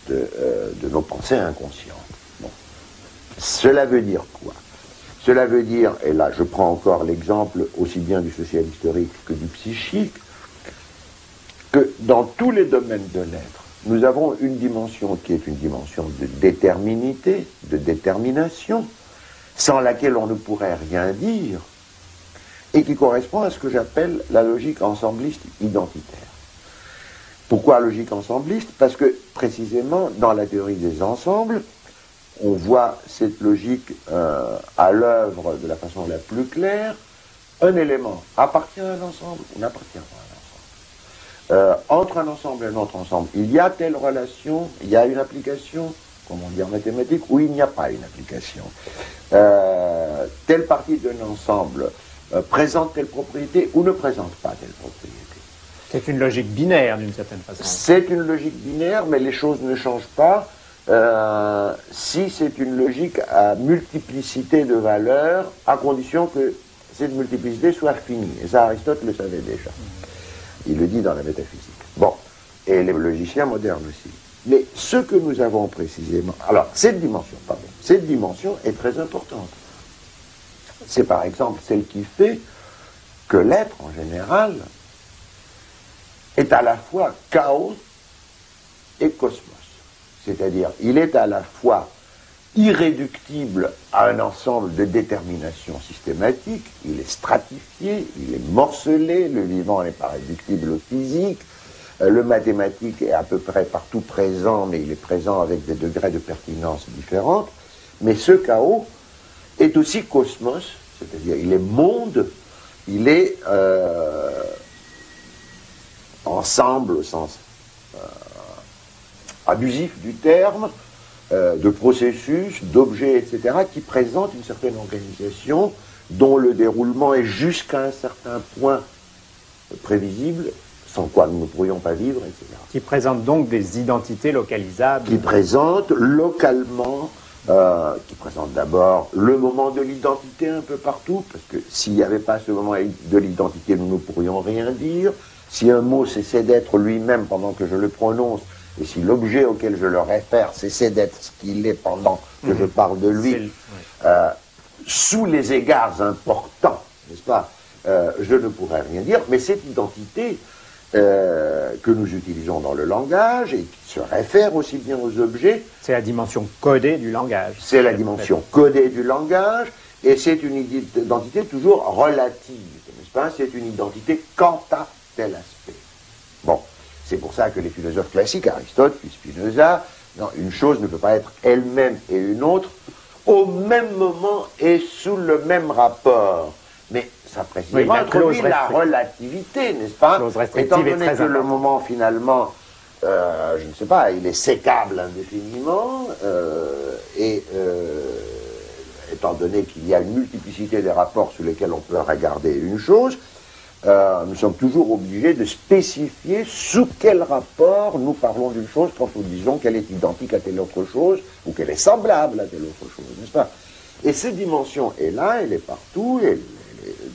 de nos pensées inconscientes. Bon. Cela veut dire quoi? Cela veut dire, et là je prends encore l'exemple aussi bien du social historique que du psychique, que dans tous les domaines de l'être, nous avons une dimension qui est une dimension de déterminité, de détermination, sans laquelle on ne pourrait rien dire, et qui correspond à ce que j'appelle la logique ensembliste identitaire. Pourquoi logique ensembliste? Parce que, précisément, dans la théorie des ensembles, on voit cette logique à l'œuvre de la façon la plus claire. Un élément appartient à un ensemble ou n'appartient pas à un ensemble. Entre un ensemble et un autre ensemble, il y a telle relation, il y a une application, comme on dit en mathématiques, ou il n'y a pas une application. Telle partie d'un ensemble présente telle propriété ou ne présente pas telle propriété. C'est une logique binaire d'une certaine façon. C'est une logique binaire, mais les choses ne changent pas si c'est une logique à multiplicité de valeurs, à condition que cette multiplicité soit finie. Et ça, Aristote le savait déjà. Il le dit dans la métaphysique. Bon, et les logiciens modernes aussi. Mais ce que nous avons précisément... Alors, cette dimension est très importante. C'est par exemple celle qui fait que l'être, en général, est à la fois chaos et cosmos. C'est-à-dire, il est à la fois irréductible à un ensemble de déterminations systématiques, il est stratifié, il est morcelé, le vivant n'est pas réductible au physique, le mathématique est à peu près partout présent, mais il est présent avec des degrés de pertinence différentes, mais ce chaos est aussi cosmos, c'est-à-dire il est monde, il est ensemble au sens abusif du terme, de processus, d'objets, etc., qui présentent une certaine organisation dont le déroulement est jusqu'à un certain point prévisible, sans quoi nous ne pourrions pas vivre, etc. Qui présentent donc des identités localisables. Qui présentent localement, qui présentent d'abord le moment de l'identité un peu partout, parce que s'il n'y avait pas ce moment de l'identité, nous ne pourrions rien dire. Si un mot cessait d'être lui-même pendant que je le prononce, et si l'objet auquel je le réfère cessait d'être ce qu'il est pendant que je parle de lui, sous les égards importants, n'est-ce pas, je ne pourrais rien dire, mais cette identité que nous utilisons dans le langage et qui se réfère aussi bien aux objets... C'est la dimension codée du langage. C'est la dimension codée du langage, et c'est une identité toujours relative, n'est-ce pas? C'est une identité quant à tel aspect. Bon. C'est pour ça que les philosophes classiques, Aristote, puis Spinoza, non, une chose ne peut pas être elle-même et une autre au même moment et sous le même rapport. Mais ça précisément introduit la relativité, n'est-ce pas? Étant donné que le moment, finalement, je ne sais pas, il est sécable indéfiniment, étant donné qu'il y a une multiplicité des rapports sous lesquels on peut regarder une chose, nous sommes toujours obligés de spécifier sous quel rapport nous parlons d'une chose quand nous disons qu'elle est identique à telle autre chose ou qu'elle est semblable à telle autre chose, n'est-ce pas? Et cette dimension est là, elle est partout, elle est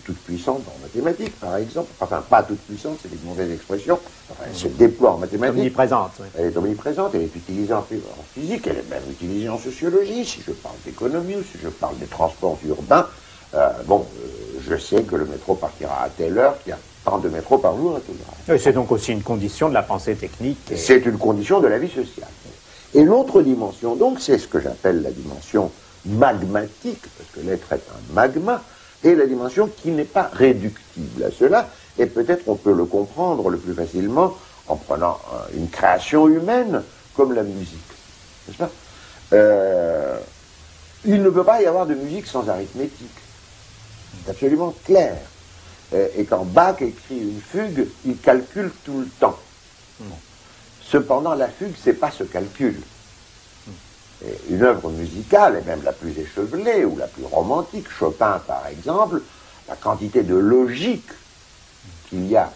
toute puissante en mathématiques, par exemple. Enfin, pas toute puissante, c'est une mauvaise expression. Enfin, elle se déploie en mathématiques. Omniprésente. Oui. Elle est omniprésente, elle est utilisée en physique, elle est même utilisée en sociologie, si je parle d'économie ou si je parle des transports urbains. Je sais que le métro partira à telle heure, qu'il y a tant de métros par jour et tout le reste. C'est donc aussi une condition de la pensée technique. C'est une condition de la vie sociale. Et l'autre dimension, donc, c'est ce que j'appelle la dimension magmatique, parce que l'être est un magma, et la dimension qui n'est pas réductible à cela, et peut-être on peut le comprendre le plus facilement en prenant une création humaine comme la musique. N'est-ce pas? Il ne peut pas y avoir de musique sans arithmétique. C'est absolument clair. Et quand Bach écrit une fugue, il calcule tout le temps. Cependant, la fugue, c'est pas ce calcul. Et une œuvre musicale, et même la plus échevelée ou la plus romantique, Chopin par exemple, la quantité de logique qu'il y a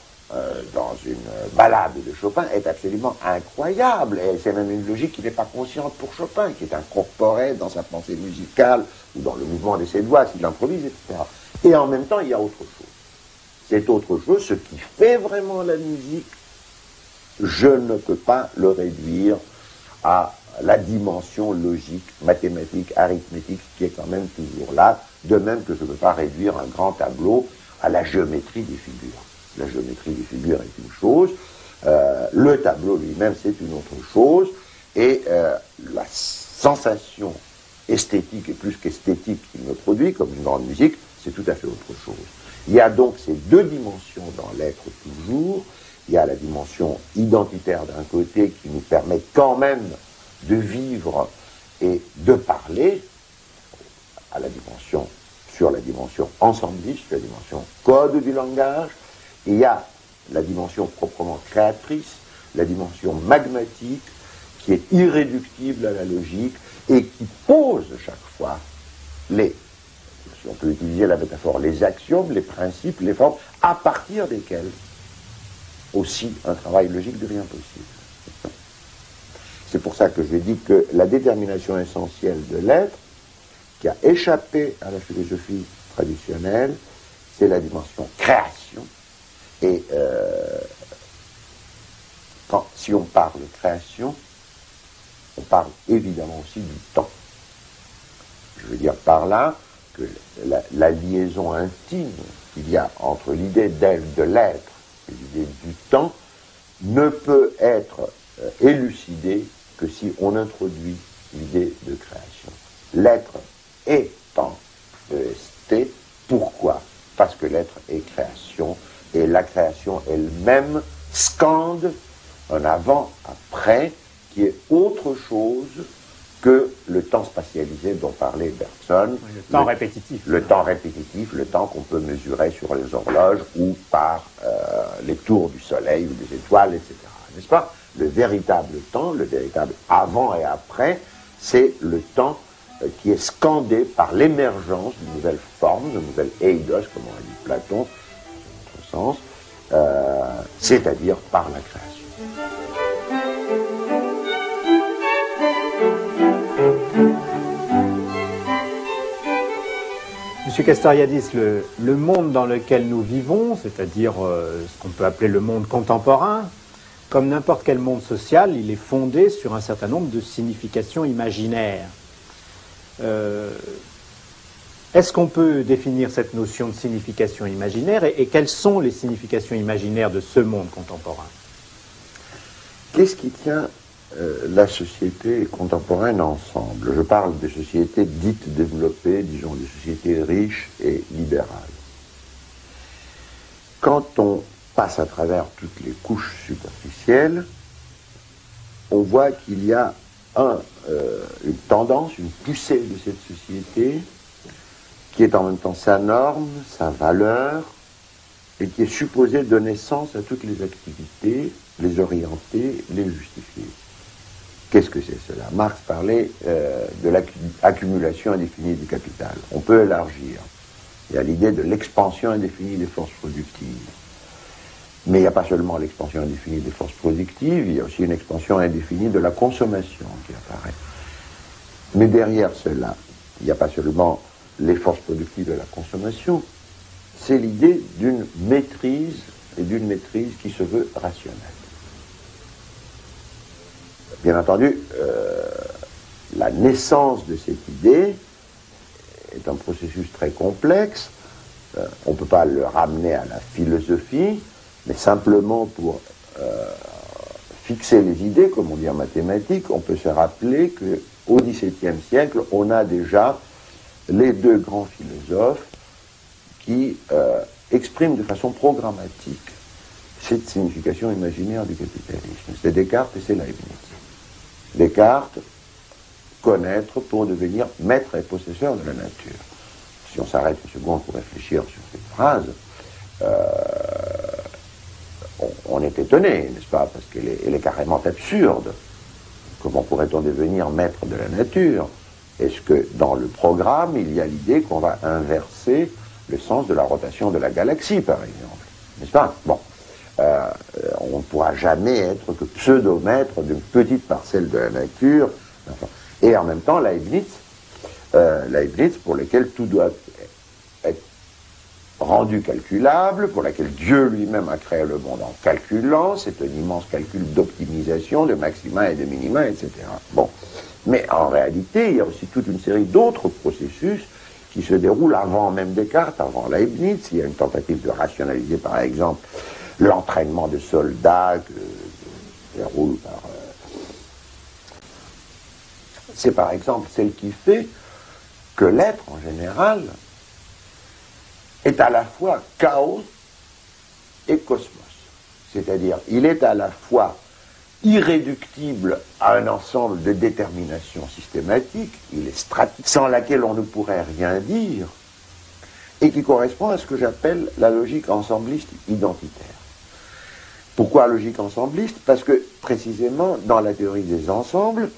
dans une ballade de Chopin est absolument incroyable. Et c'est même une logique qui n'est pas consciente pour Chopin, qui est incorporée dans sa pensée musicale ou dans le mouvement de ses doigts s'il improvise, etc. Et en même temps, il y a autre chose. C'est autre chose, ce qui fait vraiment la musique, je ne peux pas le réduire à la dimension logique, mathématique, arithmétique, qui est quand même toujours là, de même que je ne peux pas réduire un grand tableau à la géométrie des figures. La géométrie des figures est une chose, le tableau lui-même c'est une autre chose, et la sensation esthétique, et plus qu'esthétique qu'il me produit, comme une grande musique, c'est tout à fait autre chose. Il y a donc ces deux dimensions dans l'être toujours. Il y a la dimension identitaire d'un côté qui nous permet quand même de vivre et de parler sur la dimension ensembliste, la dimension code du langage. Et il y a la dimension proprement créatrice, la dimension magmatique, qui est irréductible à la logique et qui pose chaque fois si on peut utiliser la métaphore, les axiomes, les principes, les formes, à partir desquels aussi un travail logique devient possible. C'est pour ça que je dis que la détermination essentielle de l'être, qui a échappé à la philosophie traditionnelle, c'est la dimension création. Et si on parle de création, on parle évidemment aussi du temps. Je veux dire par là que la liaison intime qu'il y a entre l'idée de l'être et l'idée du temps ne peut être élucidée que si on introduit l'idée de création. L'être est temps, EST. Pourquoi? Parce que l'être est création, et la création elle-même scande un avant-après qui est autre chose que le temps spatialisé dont parlait Bergson. Le temps répétitif. Le temps répétitif, le temps qu'on peut mesurer sur les horloges ou par les tours du soleil ou des étoiles, etc. N'est-ce pas? Le véritable temps, le véritable avant et après, c'est le temps qui est scandé par l'émergence de nouvelles formes, de nouvelles eidos, comme on a dit Platon, dans notre sens, c'est-à-dire par la création. Monsieur Castoriadis, le monde dans lequel nous vivons, c'est-à-dire ce qu'on peut appeler le monde contemporain, comme n'importe quel monde social, il est fondé sur un certain nombre de significations imaginaires. Est-ce qu'on peut définir cette notion de signification imaginaire et quelles sont les significations imaginaires de ce monde contemporain? Qu'est-ce qui tient la société contemporaine ensemble? Je parle des sociétés dites développées, disons des sociétés riches et libérales. Quand on passe à travers toutes les couches superficielles, on voit qu'il y a une tendance, une poussée de cette société qui est en même temps sa norme, sa valeur, et qui est supposée donner sens à toutes les activités, les orienter, les justifier. Qu'est-ce que c'est cela? Marx parlait de l'accumulation indéfinie du capital. On peut élargir. Il y a l'idée de l'expansion indéfinie des forces productives. Mais il n'y a pas seulement l'expansion indéfinie des forces productives, il y a aussi une expansion indéfinie de la consommation qui apparaît. Mais derrière cela, il n'y a pas seulement les forces productives de la consommation, c'est l'idée d'une maîtrise, et d'une maîtrise qui se veut rationnelle. Bien entendu, la naissance de cette idée est un processus très complexe. On ne peut pas le ramener à la philosophie, mais simplement pour fixer les idées, comme on dit en mathématiques, on peut se rappeler qu'au XVIIe siècle, on a déjà les deux grands philosophes qui expriment de façon programmatique cette signification imaginaire du capitalisme. C'est Descartes et c'est Leibniz. Descartes, connaître pour devenir maître et possesseur de la nature. Si on s'arrête une seconde pour réfléchir sur cette phrase, on est étonné, n'est-ce pas, parce qu'elle est carrément absurde. Comment pourrait-on devenir maître de la nature? Est-ce que dans le programme, il y a l'idée qu'on va inverser le sens de la rotation de la galaxie, par exemple? N'est-ce pas? Bon. On ne pourra jamais être que pseudomètre d'une petite parcelle de la nature. Enfin. Et en même temps, Leibniz, pour lequel tout doit être rendue calculable, pour laquelle Dieu lui-même a créé le monde en calculant, c'est un immense calcul d'optimisation, de maxima et de minima, etc. Bon. Mais en réalité, il y a aussi toute une série d'autres processus qui se déroulent avant même Descartes, avant Leibniz. Il y a une tentative de rationaliser, par exemple, l'entraînement de soldats que déroule par... c'est par exemple celle qui fait que l'être, en général, est à la fois chaos et cosmos. C'est-à-dire, il est à la fois irréductible à un ensemble de déterminations systématiques, il est stratique, sans laquelle on ne pourrait rien dire, et qui correspond à ce que j'appelle la logique ensembliste identitaire. Pourquoi logique ensembliste? Parce que, précisément, dans la théorie des ensembles,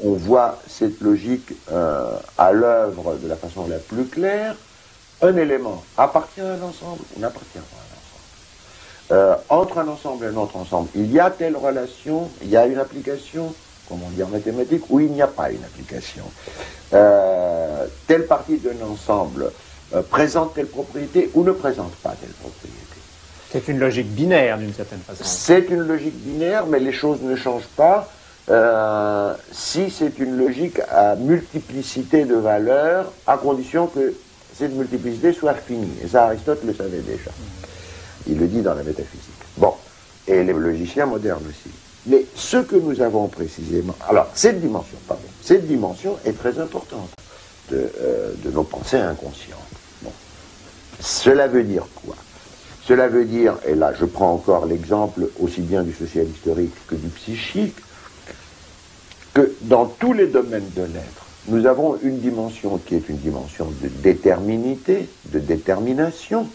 on voit cette logique à l'œuvre de la façon la plus claire. Un élément appartient à un ensemble ou n'appartient pas à un ensemble. Entre un ensemble et un autre ensemble, il y a telle relation, il y a une application, comme on dit en mathématiques, ou il n'y a pas une application. Telle partie d'un ensemble présente telle propriété ou ne présente pas telle propriété. C'est une logique binaire d'une certaine façon. C'est une logique binaire, mais les choses ne changent pas si c'est une logique à multiplicité de valeurs, à condition que cette multiplicité soit finie. Et ça, Aristote le savait déjà. Il le dit dans la métaphysique. Bon, et les logiciens modernes aussi. Mais ce que nous avons précisément... Alors, cette dimension est très importante de nos pensées inconscientes. Bon. Cela veut dire quoi? Cela veut dire, et là je prends encore l'exemple aussi bien du social historique que du psychique, que dans tous les domaines de l'être, nous avons une dimension qui est une dimension de déterminité, de détermination,